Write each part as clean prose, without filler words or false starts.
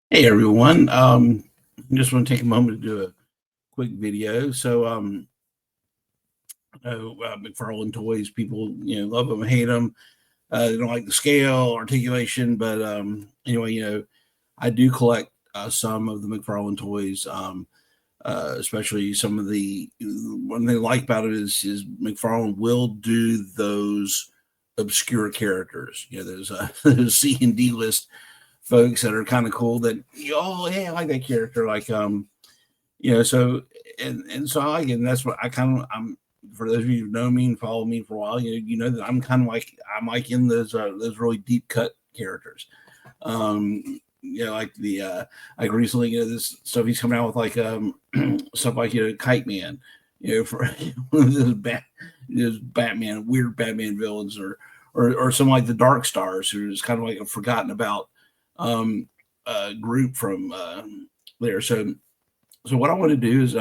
Hey everyone. I just want to take a moment to do a quick video. McFarlane toys, people love them, hate them. They don't like the scale, articulation, but anyway, I do collect some of the McFarlane toys. Especially some of the one thing I like about it is McFarlane will do those obscure characters. Those those C and D list folks that are kind of cool that oh yeah, I like that character, like so and so I like it, and that's what I'm for those of you who know me and follow me for a while, you know that I'm kind of like I'm like in those really deep cut characters. Like the like recently, this stuff he's coming out with, like stuff like Kite Man, for this Batman, weird Batman villains, or something like the Dark Stars, who's kind of like a forgotten about group from there. So what I want to do is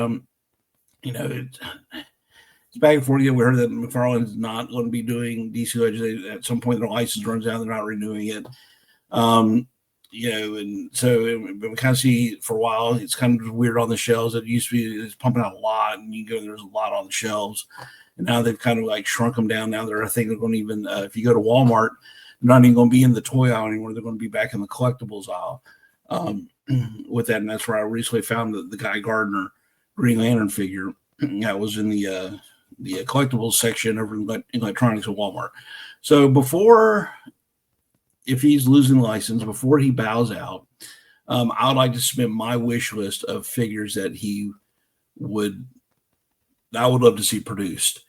it's back and forth. We heard that McFarlane's not going to be doing DC Legends. At some point, their license runs out; they're not renewing it. Um, and so we kind of see for a while it's kind of weird on the shelves. It used to be it's pumping out a lot, and you go there's a lot on the shelves, and now they've kind of like shrunk them down. Now I think they're going to even if you go to Walmart, they're not even going to be in the toy aisle anymore. They're going to be back in the collectibles aisle with that, and that's where I recently found the Guy Gardner Green Lantern figure that was in the collectibles section over in electronics at Walmart. So before, if he's losing the license, before he bows out, I would like to submit my wish list of figures that would I would love to see produced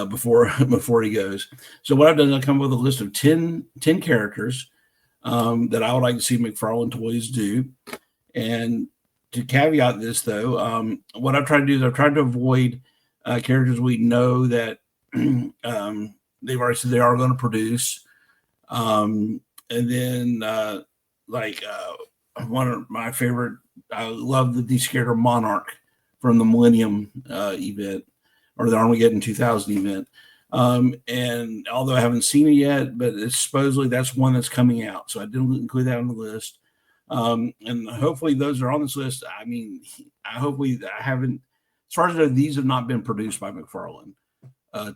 before before he goes. So what I've done is I come up with a list of 10 characters that I would like to see McFarlane Toys do. And to caveat this, though, what I've tried to do is I've tried to avoid characters we know that they've already said they are going to produce. And then, one of my favorite, I love the DC character Monarch from the Millennium event, or the Armageddon 2000 event. And although I haven't seen it yet, but it's supposedly that's one that's coming out. So I didn't include that on the list. And hopefully those are on this list. I mean, I haven't, as far as I know, these have not been produced by McFarlane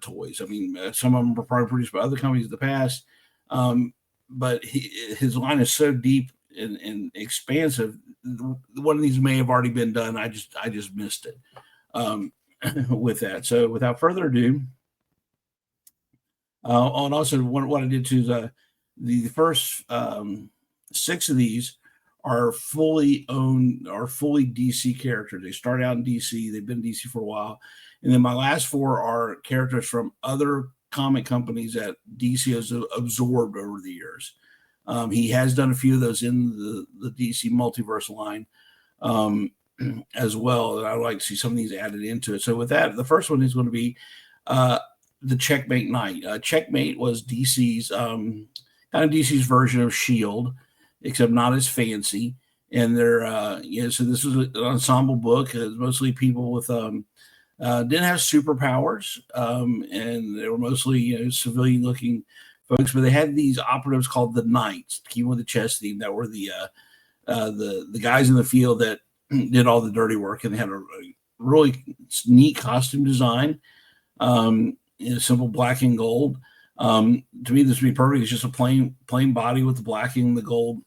toys. I mean, some of them were probably produced by other companies in the past. But his line is so deep and expansive. One of these may have already been done. I just missed it with that. So without further ado, and also what I did too is the first 6 of these are fully owned, are fully DC characters. They start out in DC. They've been in DC for a while, and then my last 4 are characters from other comic companies that DC has absorbed over the years. He has done a few of those in the DC multiverse line as well. And I would like to see some of these added into it. So with that, the first one is going to be the Checkmate Knight. Checkmate was DC's kind of DC's version of Shield, except not as fancy. And they're so this is an ensemble book. It's mostly people with didn't have superpowers, and they were mostly civilian looking folks, but they had these operatives called the Knights, keep with the chess theme, that were the guys in the field that did all the dirty work, and they had a really neat costume design, simple black and gold. To me, this would be perfect. It's just a plain body with the black and the gold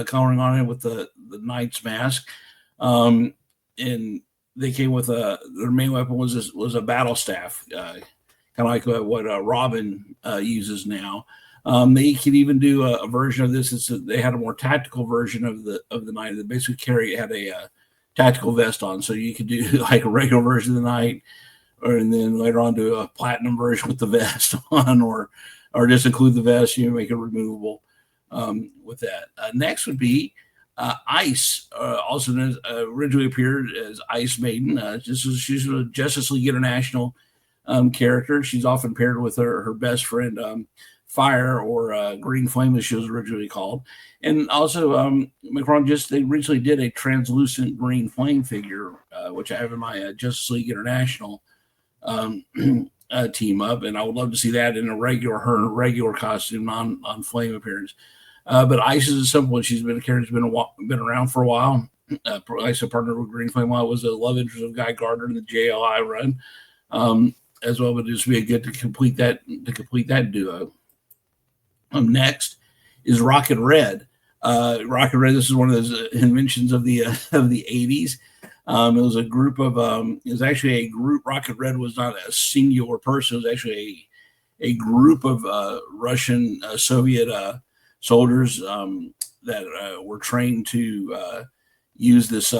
coloring on it with the Knight's mask, and they came with their main weapon was a battle staff, kind of like what Robin uses now. They could even do a version of this. They had a more tactical version of the Knight that basically had a tactical vest on, so you could do like a regular version of the Knight, and then later on do a platinum version with the vest on, or just include the vest. Make it removable with that. Next would be Ice, also known as, originally appeared as Ice Maiden. She's a Justice League International character. She's often paired with her best friend Fire, or Green Flame, as she was originally called. And also, McFarlane they recently did a translucent Green Flame figure, which I have in my Justice League International team up, and I would love to see that in her regular costume, on flame appearance. But Ice is a simple one. She's been a character that's been around for a while. Ice, a partner with Green Flame, while was a love interest of Guy Gardner in the JLI run, as well. But this would be good to complete that duo. Next is Rocket Red. Rocket Red. This is one of those inventions of the '80s. It was a group of. It was actually a group. Rocket Red was not a singular person. It was actually a group of Russian Soviet soldiers that were trained to use this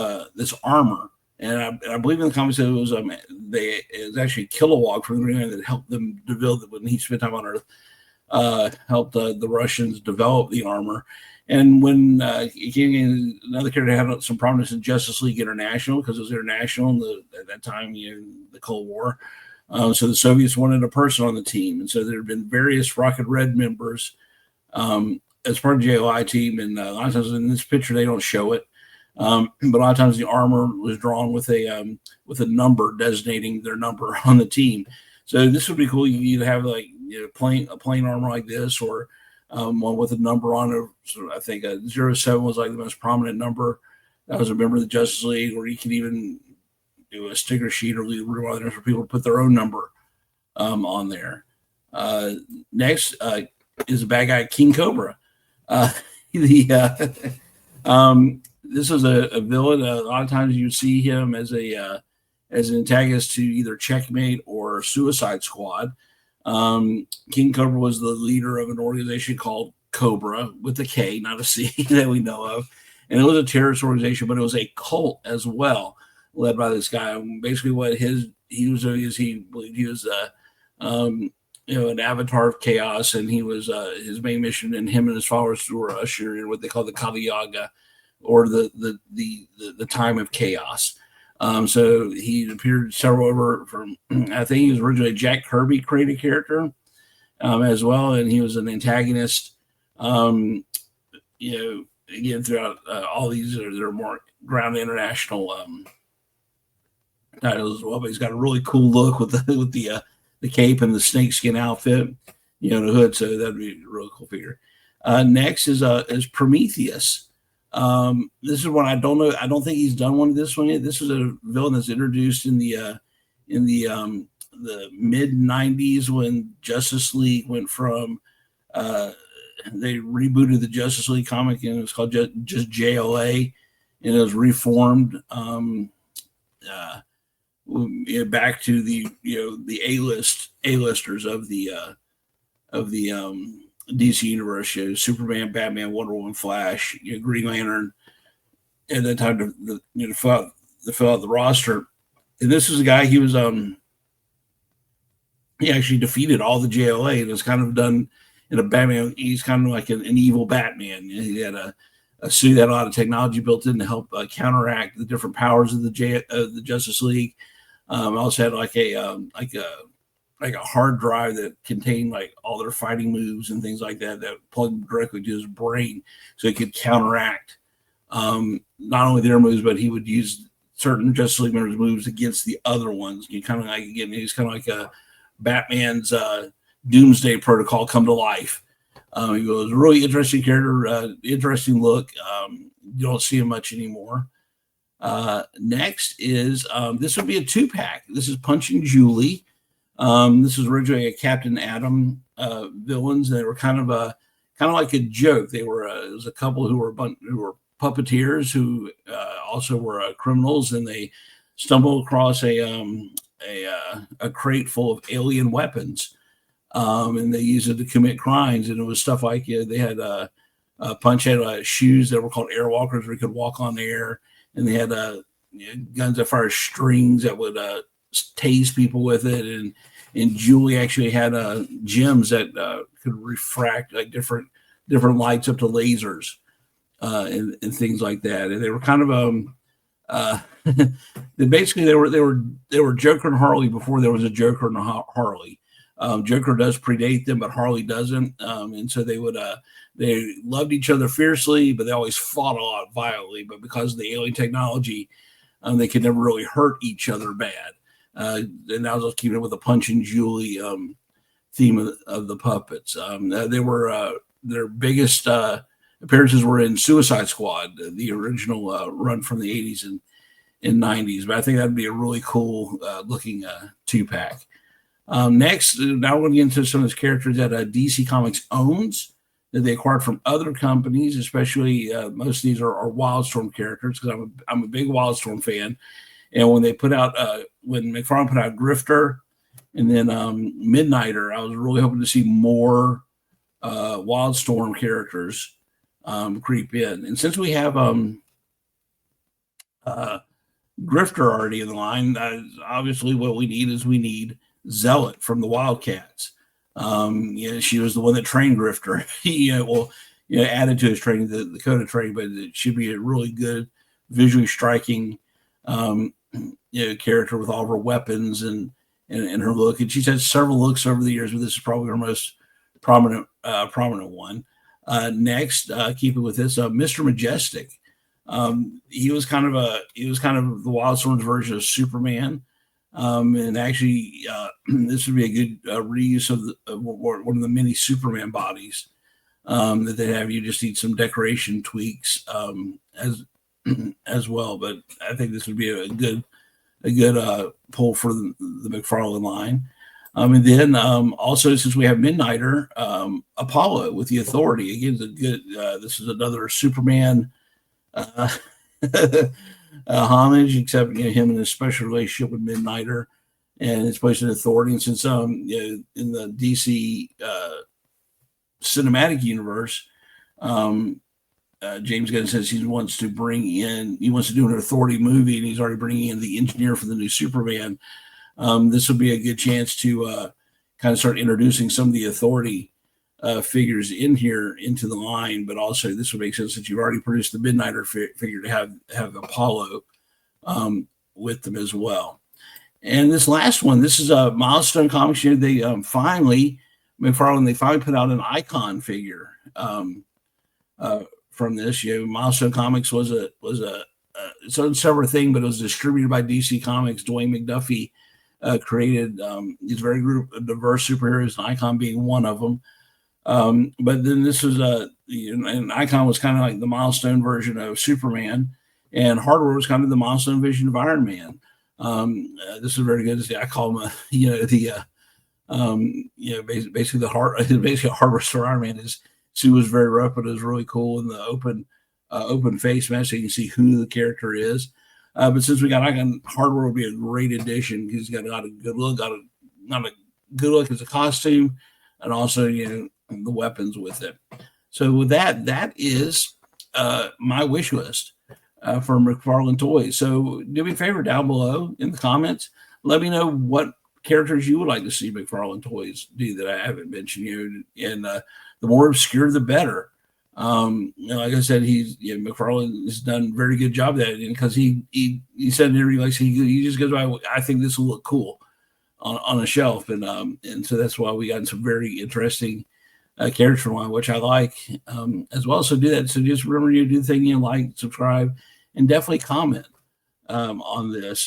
armor. And I believe in the comics it was actually Kilowog from the Green Lantern that helped them develop when he spent time on Earth. Helped the Russians develop the armor. And when another character had some prominence in Justice League International, because it was international at that time, the Cold War. So the Soviets wanted a person on the team. And so there have been various Rocket Red members as part of the JLI team. And a lot of times in this picture, they don't show it. But a lot of times the armor was drawn with a number designating their number on the team. So this would be cool. You either have like a plain armor like this, or one with a number on it. So I think 07 was like the most prominent number. That was a member of the Justice League, or you could even do a sticker sheet or leave room on there for people to put their own number on there. Next is a bad guy, King Cobra. This is a villain. A lot of times you see him as an antagonist to either Checkmate or Suicide Squad. King Cobra was the leader of an organization called Cobra, with a K, not a C, that we know of. And it was a terrorist organization, but it was a cult as well, led by this guy. Basically, what he was an avatar of chaos, and he was his main mission, and him and his followers were ushered in what they call the Kali Yaga, or the time of chaos. So he appeared several over from. I think he was originally a Jack Kirby created character as well, and he was an antagonist. Again, throughout all these, there are more ground international titles as well. But he's got a really cool look with the cape and the snakeskin outfit, the hood. So that'd be a really cool figure. Next is Prometheus. This is one I don't know. I don't think he's done one of this one yet. This is a villain that's introduced in the mid '90s when Justice League went from they rebooted the Justice League comic, and it was called just JLA, and it was reformed back to the A-listers of the DC universe, Superman, Batman, Wonder Woman, Flash, Green Lantern, at that time to fill out the roster. And this is a guy, he actually defeated all the JLA, and was kind of done in a Batman. He's kind of like an evil Batman. He had a suit that had a lot of technology built in to help counteract the different powers of the Justice League. Also had like a hard drive that contained like all their fighting moves and things like that plugged directly to his brain, so he could counteract not only their moves, but he would use certain Justice League members' moves against the other ones. He's kind of like a Batman's Doomsday Protocol come to life. He was a really interesting character, interesting look. You don't see him much anymore. Next is this would be a 2-pack. This is Punching Julie. This was originally a Captain Atom villains. They were kind of like a joke. It was a couple who were puppeteers who also were criminals, and they stumbled across a crate full of alien weapons, and they used it to commit crimes. And it was stuff like they had Punch had shoes that were called airwalkers, where he could walk on air, and they had guns that fired strings that would tase people with it, and Julie actually had gems that could refract like different lights up to lasers and things like that. And they were kind of basically they were Joker and Harley before there was a Joker and a Harley. Joker does predate them, but Harley doesn't, and so they loved each other fiercely, but they always fought a lot violently. But because of the alien technology, they could never really hurt each other bad. And I was keeping it with the Punch and Julie theme of the puppets. They were their biggest appearances were in Suicide Squad, the original run from the 80s and 90s. But I think that'd be a really cool looking 2-pack. Next, now we're going to get into some of those characters that DC Comics owns that they acquired from other companies, especially most of these are Wildstorm characters, because I'm a big Wildstorm fan. And when they put out, when McFarlane put out Grifter and then Midnighter, I was really hoping to see more Wildstorm characters creep in. And since we have Grifter already in the line, obviously what we need Zealot from the Wildcats. She was the one that trained Grifter. Added to his training, the code of training, but it should be a really good, visually striking, character with all of her weapons and her look. And she's had several looks over the years, but this is probably her most prominent one. Next, keeping with this, Mr. Majestic. He was kind of the Wildstorm's version of Superman. And actually, this would be a good reuse of one of the many Superman bodies that they have. You just need some decoration tweaks as well. But I think this would be a good pull for the McFarlane line. And then also, since we have Midnighter, Apollo with the Authority. Again, this is another Superman homage, except him and his special relationship with Midnighter and his place in Authority. And since in the DC cinematic universe, James Gunn says he wants to do an Authority movie, and he's already bringing in the engineer for the new Superman. This would be a good chance to kind of start introducing some of the Authority figures in here into the line, but also this would make sense that you've already produced the Midnighter figure to have Apollo with them as well. And this last one, this is a Milestone Comics. They finally put out an Icon figure from this. Milestone Comics was its own separate thing, but it was distributed by DC Comics. Dwayne McDuffie created these very diverse superheroes, and Icon being one of them. But then this was and Icon was kind of like the Milestone version of Superman, and Hardware was kind of the Milestone vision of Iron Man. This is very good. I call him basically basically a Hardware store Iron Man. His suit was very rough, but it was really cool in the open face mask, so you can see who the character is. But since we got Icon, Hardware would be a great addition. He's got a good look, not a good look as a costume, and also the weapons with it. So with that is my wish list for McFarlane Toys. So do me a favor down below in the comments. Let me know what characters you would like to see McFarlane Toys do that I haven't mentioned. And the more obscure, the better. Like I said, McFarlane has done a very good job of that, because he said in an interview, like he just goes, I think this will look cool on a shelf, and so that's why we got some very interesting characters from one, which I like as well. So do that. So just remember, you do the thing, like, subscribe, and definitely comment on this.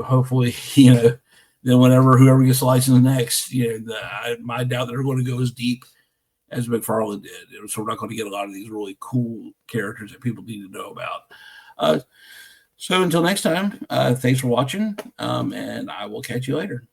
Hopefully, then whoever gets licensed next, I doubt they're going to go as deep as McFarlane did. So we're not going to get a lot of these really cool characters that people need to know about. So until next time, thanks for watching, and I will catch you later.